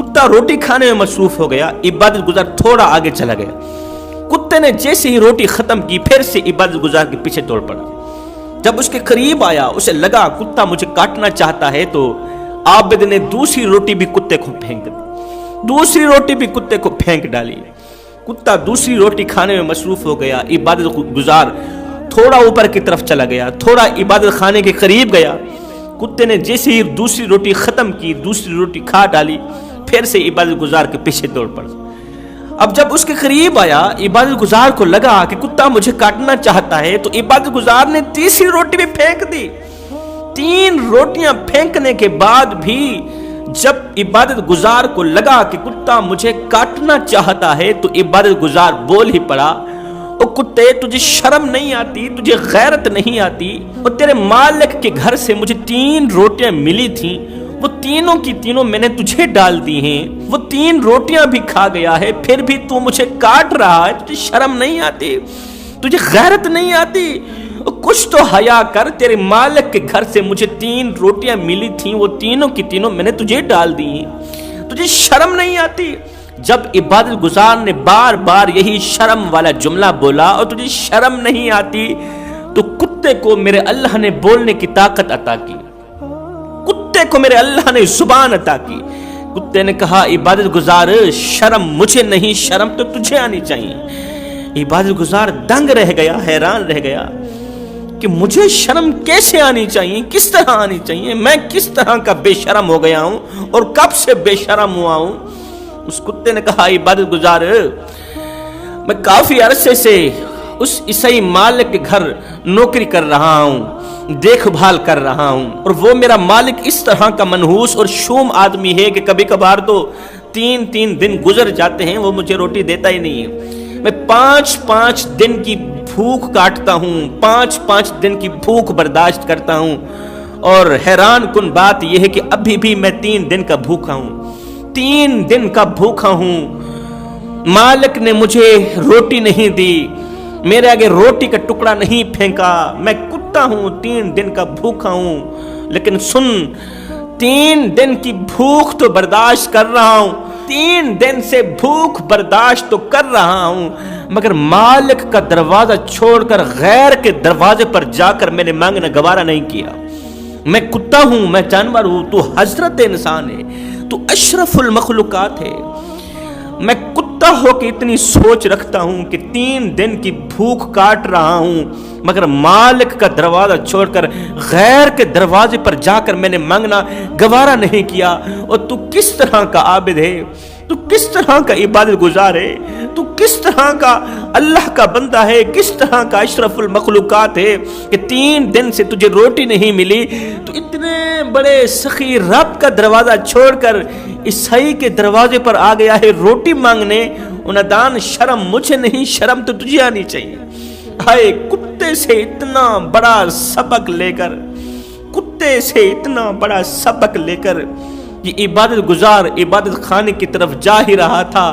کتا روٹی کھانے میں مصروف ہو گیا، عبادت گزار تھوڑا آگے چلا گیا۔ کتے نے جیسے ہی روٹی ختم کی پھر سے عبادت گزار کے پیچھے دوڑ پڑا۔ جب اس کے قریب آیا اسے لگا کتا مجھے کاٹنا چاہتا ہے، تو عابد نے دوسری روٹی بھی کتے کو پھینک دی، دوسری روٹی بھی کتے کو پھینک ڈالی۔ کتا دوسری روٹی کھانے میں مصروف ہو گیا، عبادت گزار تھوڑا اوپر کی طرف چلا گیا، تھوڑا عبادت خانے کے قریب گیا۔ کتے نے جیسے ہی دوسری روٹی ختم کی، دوسری روٹی کھا ڈالی، پھر سے عبادت گزار کے پیچھے دوڑ پڑا۔ اب جب اس کے قریب آیا، عبادت گزار کو لگا کہ کتا مجھے کاٹنا چاہتا ہے، تو عبادت گزار نے تیسری روٹی بھی پھینک دی۔ 3 روٹیاں پھینکنے کے بعد بھی جب عبادت گزار کو لگا کہ کتا مجھے کاٹنا چاہتا ہے، تو عبادت گزار بول ہی پڑا، او کتے تجھے شرم نہیں آتی، تجھے غیرت نہیں آتی، اور تیرے مالک کے گھر سے مجھے 3 روٹیاں ملی تھیں، وہ تینوں کی تینوں میں نے تجھے ڈال دی ہیں، وہ 3 روٹیاں بھی کھا گیا ہے، پھر بھی تو مجھے کاٹ رہا ہے، تجھے شرم نہیں آتی، تجھے غیرت نہیں آتی، کچھ تو حیا کر، تیرے مالک کے گھر سے مجھے 3 روٹیاں ملی تھیں، وہ تینوں کی تینوں میں نے تجھے ڈال دی ہیں، تجھے شرم نہیں آتی۔ جب عبادت گزار نے بار بار یہی شرم والا جملہ بولا، اور تجھے شرم نہیں آتی، تو کتے کو میرے اللہ نے بولنے کی طاقت عطا کی، کتے کو میرے اللہ نے زبان عطا کی۔ کتے نے کہا عبادت گزار شرم مجھے نہیں، شرم تو تجھے آنی چاہیے۔ عبادت گزار دنگ رہ گیا، حیران رہ گیا کہ مجھے شرم کیسے آنی چاہیے، کس طرح آنی چاہیے، میں کس طرح کا بے شرم ہو گیا ہوں اور کب سے بے شرم ہوا ہوں۔ اس کتے نے کہا عبادت گزار میں کافی عرصے سے اس عیسائی مالک کے گھر نوکری کر رہا ہوں، دیکھ بھال کر رہا ہوں، اور وہ میرا مالک اس طرح کا منحوس اور شوم آدمی ہے کہ کبھی کبھار تو 3 دن گزر جاتے ہیں وہ مجھے روٹی دیتا ہی نہیں ہے۔ میں 5 دن کی بھوک کاٹتا ہوں، 5 دن کی بھوک برداشت کرتا ہوں، اور حیران کن بات یہ ہے کہ ابھی بھی میں 3 دن کا بھوکا ہوں، 3 دن کا بھوکا ہوں، مالک نے مجھے روٹی نہیں دی، میرے آگے روٹی کا ٹکڑا نہیں پھینکا، میں کتا ہوں، 3 دن کا بھوکا ہوں، لیکن سن 3 دن کی بھوک تو برداشت کر رہا ہوں، 3 دن سے بھوک برداشت تو کر رہا ہوں، مگر مالک کا دروازہ چھوڑ کر غیر کے دروازے پر جا کر میں نے مانگنا گوارا نہیں کیا۔ میں کتا ہوں، میں جانور ہوں، تو حضرت انسان ہے، تو اشرف المخلوقات ہے۔ میں کتا ہو کے اتنی سوچ رکھتا ہوں کہ 3 دن کی بھوک کاٹ رہا ہوں، مگر مالک کا دروازہ چھوڑ کر غیر کے دروازے پر جا کر میں نے مانگنا گوارا نہیں کیا، اور تو کس طرح کا عابد ہے، تو کس طرح کا عبادت گزار ہے، تو کس طرح کا اللہ کا بندہ ہے، کس طرح کا اشرف المخلوقات ہے کہ 3 دن سے تجھے روٹی نہیں ملی، تو اتنے بڑے سخی رب کا دروازہ چھوڑ کر عیسائی کے دروازے پر آ گیا ہے روٹی مانگنے۔ اندان شرم مجھے نہیں، شرم تو تجھے آنی چاہیے۔ ہائے کتے سے اتنا بڑا سبق لے کر، کتے سے اتنا بڑا سبق لے کر یہ عبادت گزار عبادت خانے کی طرف جا ہی رہا تھا،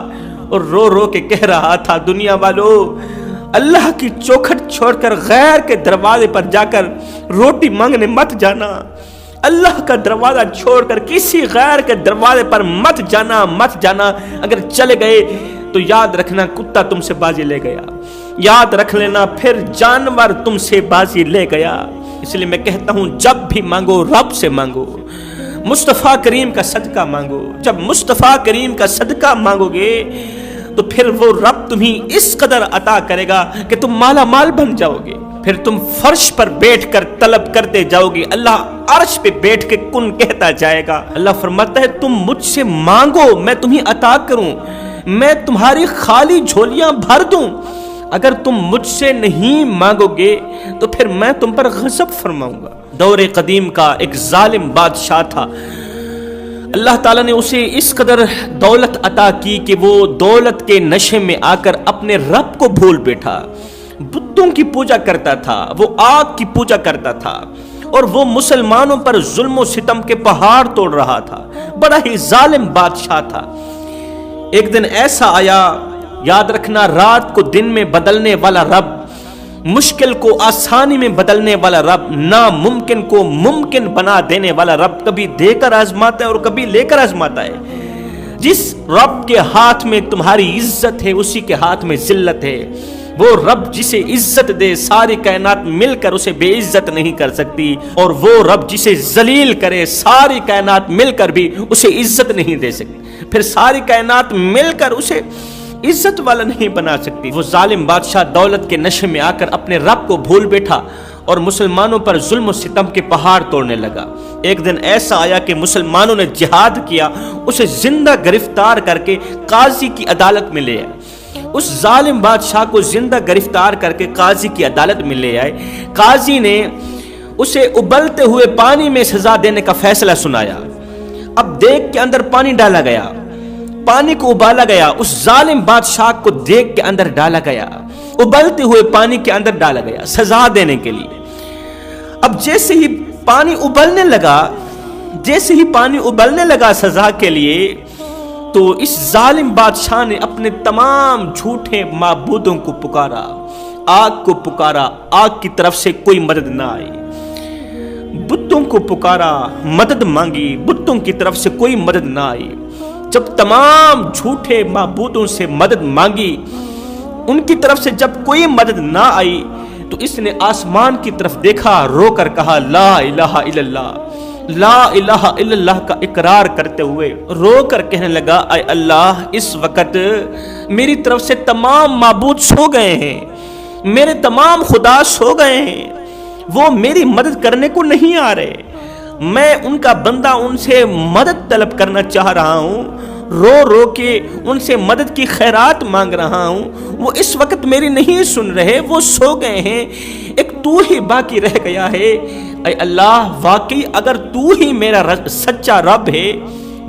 اور رو رو کے کہہ رہا تھا دنیا والو، اللہ کی چوکھٹ چھوڑ کر غیر کے دروازے پر جا کر روٹی مانگنے مت جانا، اللہ کا دروازہ چھوڑ کر کسی غیر کے دروازے پر مت جانا، مت جانا۔ اگر چلے گئے تو یاد رکھنا کتا تم سے بازی لے گیا، یاد رکھ لینا پھر جانور تم سے بازی لے گیا۔ اس لیے میں کہتا ہوں جب بھی مانگو رب سے مانگو، مصطفیٰ کریم کا صدقہ مانگو۔ جب مصطفیٰ کریم کا صدقہ مانگو گے تو پھر وہ رب تمہیں اس قدر عطا کرے گا کہ تم مالا مال بن جاؤ گے، پھر تم فرش پر بیٹھ کر طلب کرتے جاؤ گے، اللہ عرش پہ بیٹھ کے کن کہتا جائے گا۔ اللہ فرماتا ہے تم مجھ سے مانگو میں تمہیں عطا کروں، میں تمہاری خالی جھولیاں بھر دوں۔ اگر تم مجھ سے نہیں مانگو گے تو پھر میں تم پر غضب فرماؤں گا۔ دور قدیم کا ایک ظالم بادشاہ تھا، اللہ تعالیٰ نے اسے اس قدر دولت عطا کی کہ وہ دولت کے نشے میں آ کر اپنے رب کو بھول بیٹھا، بتوں کی پوجا کرتا تھا، وہ آگ کی پوجا کرتا تھا، اور وہ مسلمانوں پر ظلم و ستم کے پہاڑ توڑ رہا تھا، بڑا ہی ظالم بادشاہ تھا۔ ایک دن ایسا آیا، یاد رکھنا رات کو دن میں بدلنے والا رب، مشکل کو آسانی میں بدلنے والا رب، ناممکن کو ممکن بنا دینے والا رب کبھی دے کر آزماتا ہے اور کبھی لے کر آزماتا ہے۔ جس رب کے ہاتھ میں تمہاری عزت ہے اسی کے ہاتھ میں ذلت ہے. وہ رب جسے عزت دے ساری کائنات مل کر اسے بے عزت نہیں کر سکتی، اور وہ رب جسے ذلیل کرے ساری کائنات مل کر بھی اسے عزت نہیں دے سکتی، پھر ساری کائنات مل کر اسے عزت والا نہیں بنا سکتی. وہ ظالم بادشاہ دولت کے نشے میں آ کر اپنے رب کو بھول بیٹھا اور مسلمانوں پر ظلم و ستم کے پہاڑ توڑنے لگا. ایک دن ایسا آیا کہ مسلمانوں نے جہاد کیا، اسے زندہ گرفتار کر کے قاضی کی عدالت میں لے آئے. اس ظالم بادشاہ کو زندہ گرفتار کر کے قاضی کی عدالت میں لے آئے. قاضی نے اسے ابلتے ہوئے پانی میں سزا دینے کا فیصلہ سنایا. اب دیگ کے اندر پانی ڈالا گیا، پانی کو ابالا گیا، اس ظالم بادشاہ کو دیگ کے اندر ڈالا گیا، ابلتے ہوئے پانی کے اندر ڈالا گیا سزا دینے کے لیے. اب جیسے ہی پانی ابلنے لگا سزا کے لیے، تو اس ظالم بادشاہ نے اپنے تمام جھوٹے معبودوں کو پکارا، آگ کو پکارا، آگ کی طرف سے کوئی مدد نہ آئی. بتوں کو پکارا، مدد مانگی، بتوں کی طرف سے کوئی مدد نہ آئی. جب تمام جھوٹے معبودوں سے مدد مانگی، ان کی طرف سے جب کوئی مدد نہ آئی، تو اس نے آسمان کی طرف دیکھا، رو کر کہا لا الہ الا اللہ، لا الہ الا اللہ کا اقرار کرتے ہوئے رو کر کہنے لگا اے اللہ، اس وقت میری طرف سے تمام معبود سو گئے ہیں، میرے تمام خدا سو گئے ہیں، وہ میری مدد کرنے کو نہیں آ رہے. میں ان کا بندہ ان سے مدد طلب کرنا چاہ رہا ہوں، رو رو کے ان سے مدد کی خیرات مانگ رہا ہوں، وہ اس وقت میری نہیں سن رہے، وہ سو گئے ہیں، ایک تو ہی باقی رہ گیا ہے. اے اللہ، واقعی اگر تو ہی میرا سچا رب ہے،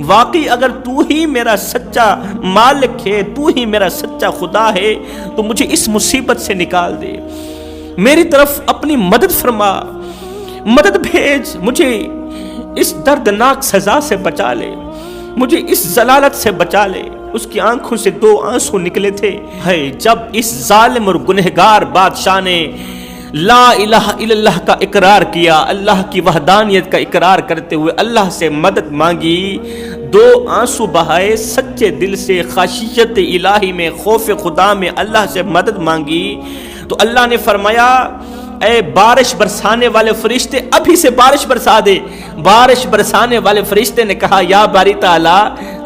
واقعی اگر تو ہی میرا سچا مالک ہے، تو ہی میرا سچا خدا ہے، تو مجھے اس مصیبت سے نکال دے، میری طرف اپنی مدد فرما، مدد بھیج، مجھے اس دردناک سزا سے بچا لے، مجھے اس ضلالت سے بچا لے. اس کی آنکھوں سے 2 آنسو نکلے تھے. ہے جب اس ظالم اور گنہگار بادشاہ نے لا الہ الا اللہ کا اقرار کیا، اللہ کی وحدانیت کا اقرار کرتے ہوئے اللہ سے مدد مانگی، 2 آنسو بہائے، سچے دل سے خشیت الہی میں، خوف خدا میں اللہ سے مدد مانگی، تو اللہ نے فرمایا اے بارش برسانے والے فرشتے، ابھی سے بارش برسا دے. بارش برسانے والے فرشتے نے کہا یا باری تعالی،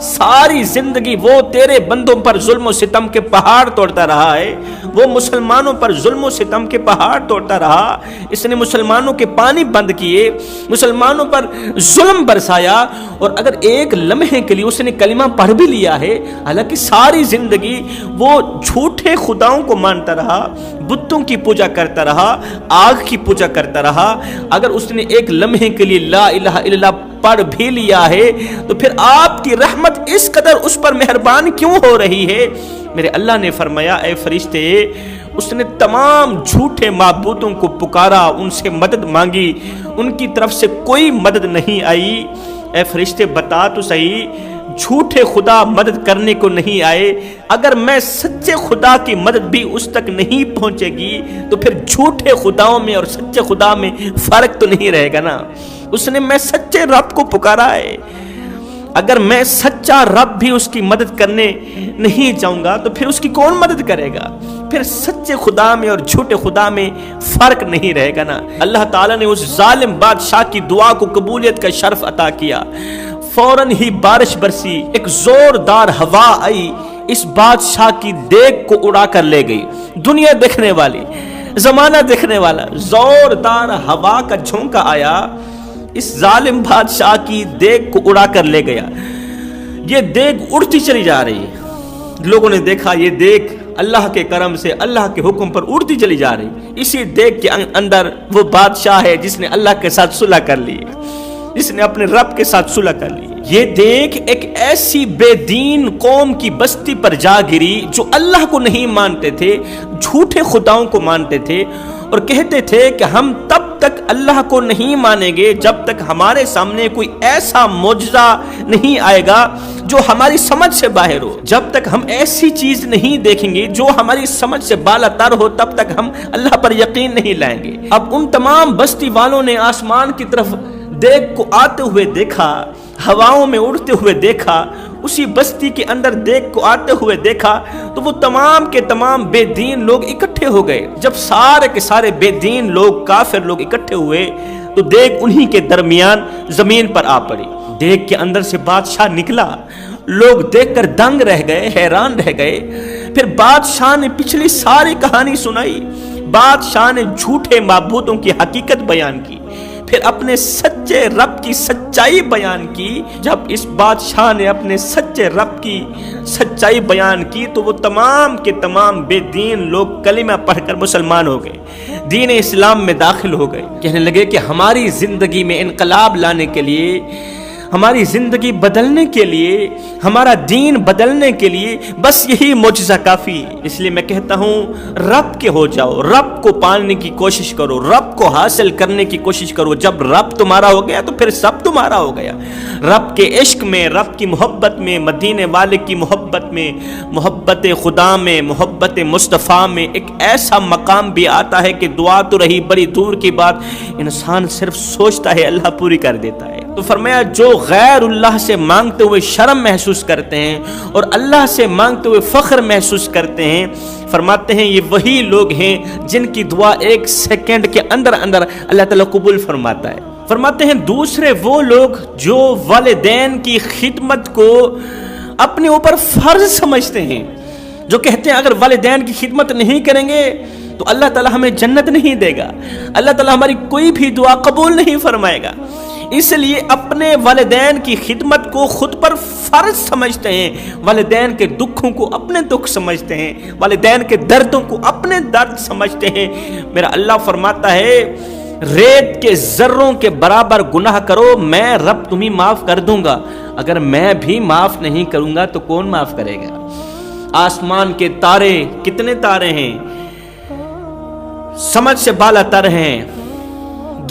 ساری زندگی وہ تیرے بندوں پر ظلم و ستم کے پہاڑ توڑتا رہا ہے، وہ مسلمانوں پر ظلم و ستم کے پہاڑ توڑتا رہا، اس نے مسلمانوں کے پانی بند کیے، مسلمانوں پر ظلم برسایا، اور اگر ایک لمحے کے لیے اس نے کلمہ پڑھ بھی لیا ہے، حالانکہ ساری زندگی وہ جھوٹے خداؤں کو مانتا رہا، بتوں کی پوجا کرتا رہا، آگ کی پوجا کرتا رہا، اگر اس نے ایک لمحے کے لیے لا الہ الا اللہ پڑھ بھی لیا ہے، تو پھر آپ کی رحمت اس قدر اس پر مہربان کیوں ہو رہی ہے؟ میرے اللہ نے فرمایا اے فرشتے، اس نے تمام جھوٹے معبودوں کو پکارا، ان سے مدد مانگی، ان کی طرف سے کوئی مدد نہیں آئی. اے فرشتے بتا تو صحیح، جھوٹے خدا مدد کرنے کو نہیں آئے، اگر میں سچے خدا کی مدد بھی اس تک نہیں پہنچے گی، تو پھر جھوٹے خداؤں میں اور سچے خدا میں فرق تو نہیں رہے گا نا. اس نے میں سچے رب کو پکارا ہے، اگر میں سچا رب بھی اس کی مدد کرنے نہیں جاؤں گا، تو پھر اس کی کون مدد کرے گا؟ پھر سچے خدا میں اور جھوٹے خدا میں فرق نہیں رہے گا نا. اللہ تعالیٰ نے اس ظالم بادشاہ کی دعا کو قبولیت کا شرف عطا کیا. فوراً ہی بارش برسی، ایک زوردار ہوا آئی، اس بادشاہ کی دیگ کو اڑا کر لے گئی. دنیا دیکھنے والی، زمانہ دیکھنے والا، زوردار ہوا کا جھونکا آیا، اس ظالم بادشاہ کی دیگ کو اڑا کر لے گیا. یہ دیگ اڑتی چلی جا رہی، لوگوں نے دیکھا یہ دیگ اللہ کے کرم سے، اللہ کے حکم پر اڑتی چلی جا رہی. اسی دیگ کے اندر وہ بادشاہ ہے جس نے اللہ کے ساتھ صلح کر لی، جس نے اپنے رب کے ساتھ صلح کر لی. یہ دیکھ ایک ایسی بے دین قوم کی بستی پر جا گری جو اللہ کو نہیں مانتے تھے، جھوٹے خداؤں کو مانتے تھے، اور کہتے تھے کہ ہم تب تک اللہ کو نہیں مانیں گے جب تک ہمارے سامنے کوئی ایسا معجزہ نہیں آئے گا جو ہماری سمجھ سے باہر ہو، جب تک ہم ایسی چیز نہیں دیکھیں گے جو ہماری سمجھ سے بالا تر ہو، تب تک ہم اللہ پر یقین نہیں لائیں گے. اب ان تمام بستی والوں نے آسمان کی طرف دیگ کو آتے ہوئے دیکھا، ہواؤں میں اڑتے ہوئے دیکھا، اسی بستی کے اندر دیگ کو آتے ہوئے دیکھا تو وہ تمام کے تمام بے دین لوگ اکٹھے ہو گئے۔ جب سارے کے سارے بے دین لوگ، کافر لوگ اکٹھے ہوئے تو دیگ انہی کے درمیان زمین پر آ پڑی۔ دیگ کے اندر سے بادشاہ نکلا، لوگ دیکھ کر دنگ رہ گئے، حیران رہ گئے۔ پھر بادشاہ نے پچھلی ساری کہانی سنائی، بادشاہ نے جھوٹے معبودوں کی حقیقت بیان کی، پھر اپنے سچے رب کی سچائی بیان کی۔ جب اس بادشاہ نے اپنے سچے رب کی سچائی بیان کی تو وہ تمام کے تمام بے دین لوگ کلمہ پڑھ کر مسلمان ہو گئے، دین اسلام میں داخل ہو گئے۔ کہنے لگے کہ ہماری زندگی میں انقلاب لانے کے لیے، ہماری زندگی بدلنے کے لیے، ہمارا دین بدلنے کے لیے بس یہی معجزہ کافی ہے۔ اس لیے میں کہتا ہوں رب کے ہو جاؤ، رب کو پانے کی کوشش کرو، رب کو حاصل کرنے کی کوشش کرو۔ جب رب تمہارا ہو گیا تو پھر سب تمہارا ہو گیا۔ رب کے عشق میں، رب کی محبت میں، مدینے والے کی محبت میں، محبت خدا میں، محبت مصطفیٰ میں ایک ایسا مقام بھی آتا ہے کہ دعا تو رہی بڑی دور کی بات، انسان صرف سوچتا ہے اللہ پوری کر دیتا ہے۔ تو فرمایا جو غیر اللہ سے مانگتے ہوئے شرم محسوس کرتے ہیں اور اللہ سے مانگتے ہوئے فخر محسوس کرتے ہیں، فرماتے ہیں یہ وہی لوگ ہیں جن کی دعا ایک سیکنڈ کے اندر اندر اللہ تعالیٰ قبول فرماتا ہے۔ فرماتے ہیں دوسرے وہ لوگ جو والدین کی خدمت کو اپنے اوپر فرض سمجھتے ہیں، جو کہتے ہیں اگر والدین کی خدمت نہیں کریں گے تو اللہ تعالیٰ ہمیں جنت نہیں دے گا، اللہ تعالیٰ ہماری کوئی بھی دعا قبول نہیں فرمائے گا، اس لیے اپنے والدین کی خدمت کو خود پر فرض سمجھتے ہیں، والدین کے دکھوں کو اپنے دکھ سمجھتے ہیں، والدین کے دردوں کو اپنے درد سمجھتے ہیں۔ میرا اللہ فرماتا ہے ریت کے ذروں کے برابر گناہ کرو میں رب تمہیں معاف کر دوں گا، اگر میں بھی معاف نہیں کروں گا تو کون معاف کرے گا؟ آسمان کے تارے کتنے تارے ہیں، سمجھ سے بالا تر ہیں،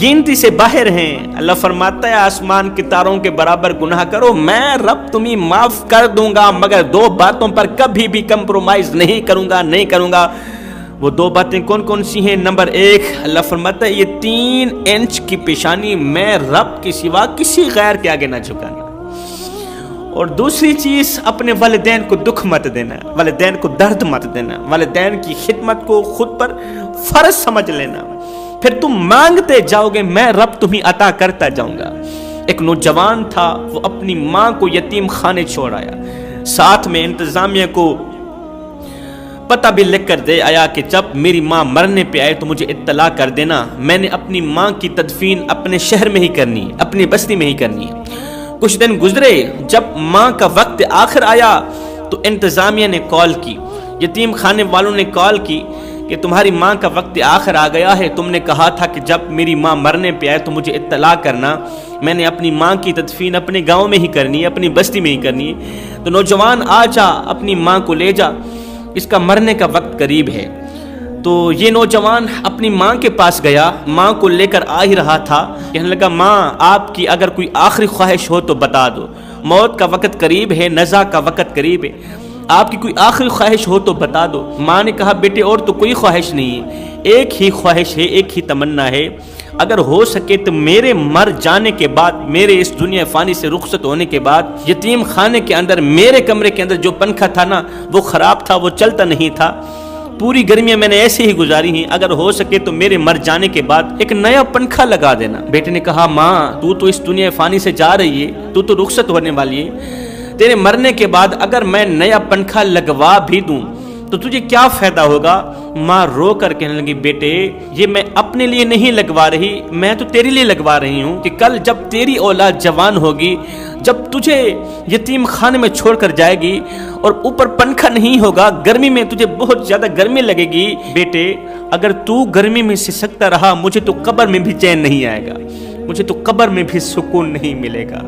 گنتی سے باہر ہیں۔ اللہ فرماتا ہے آسمان کے تاروں کے برابر گناہ کرو میں رب تمہیں معاف کر دوں گا، مگر دو باتوں پر کبھی بھی کمپرومائز نہیں کروں گا۔ وہ دو باتیں کون کون سی ہیں؟ نمبر ایک، اللہ فرماتا ہے یہ 3 انچ کی پیشانی میں رب کے سوا کسی غیر کے آگے نہ جھکانا، اور دوسری چیز اپنے والدین کو دکھ مت دینا، والدین کو درد مت دینا، والدین کی خدمت کو خود پر فرض سمجھ لینا، پھر تم مانگتے جاؤ گے میں رب تمہیں عطا کرتا جاؤں گا۔ ایک نوجوان تھا، وہ اپنی ماں کو یتیم خانے چھوڑ آیا، ساتھ میں انتظامیہ کو پتہ بھی لکھ کر دے آیا کہ جب میری ماں مرنے پہ آئے تو مجھے اطلاع کر دینا، میں نے اپنی ماں کی تدفین اپنے شہر میں ہی کرنی ہے، اپنی بستی میں ہی کرنی ہے۔ کچھ دن گزرے، جب ماں کا وقت آخر آیا تو انتظامیہ نے کال کی، یتیم خانے والوں نے کال کی کہ تمہاری ماں کا وقت آخر آ گیا ہے، تم نے کہا تھا کہ جب میری ماں مرنے پہ آئے تو مجھے اطلاع کرنا، میں نے اپنی ماں کی تدفین اپنے گاؤں میں ہی کرنی ہے، اپنی بستی میں ہی کرنی ہے، تو نوجوان آ جا اپنی ماں کو لے جا، اس کا مرنے کا وقت قریب ہے۔ تو یہ نوجوان اپنی ماں کے پاس گیا، ماں کو لے کر آ ہی رہا تھا، کہنے لگا ماں آپ کی اگر کوئی آخری خواہش ہو تو بتا دو، موت کا وقت قریب ہے، نزا کا وقت قریب ہے، آپ کی کوئی آخری خواہش ہو تو بتا دو۔ ماں نے کہا بیٹے اور تو کوئی خواہش نہیں ہے، ایک ہی خواہش ہے، ایک ہی تمنا ہے، اگر ہو سکے تو میرے مر جانے کے بعد، میرے اس دنیا فانی سے رخصت ہونے کے بعد، یتیم خانے کے اندر میرے کمرے کے اندر جو پنکھا تھا نا وہ خراب تھا، وہ چلتا نہیں تھا، پوری گرمیاں میں نے ایسے ہی گزاری ہیں، اگر ہو سکے تو میرے مر جانے کے بعد ایک نیا پنکھا لگا دینا۔ بیٹے نے کہا ماں تو اس دنیا فانی سے جا رہی ہے، تو رخصت ہونے والی ہے، تیرے مرنے کے بعد اگر میں نیا پنکھا لگوا بھی دوں تو تجھے کیا فائدہ ہوگا؟ ماں رو کر کہنے لگی بیٹے یہ میں اپنے لیے نہیں لگوا رہی، میں تو تیرے لیے لگوا رہی ہوں کہ کل جب تیری اولاد جوان ہوگی، جب تجھے یتیم خانے میں چھوڑ کر جائے گی اور اوپر پنکھا نہیں ہوگا، گرمی میں تجھے بہت زیادہ گرمی لگے گی، بیٹے اگر تو گرمی میں سسکتا رہا مجھے تو قبر میں بھی چین نہیں آئے گا، مجھے تو قبر میں بھی سکون نہیں ملے گا۔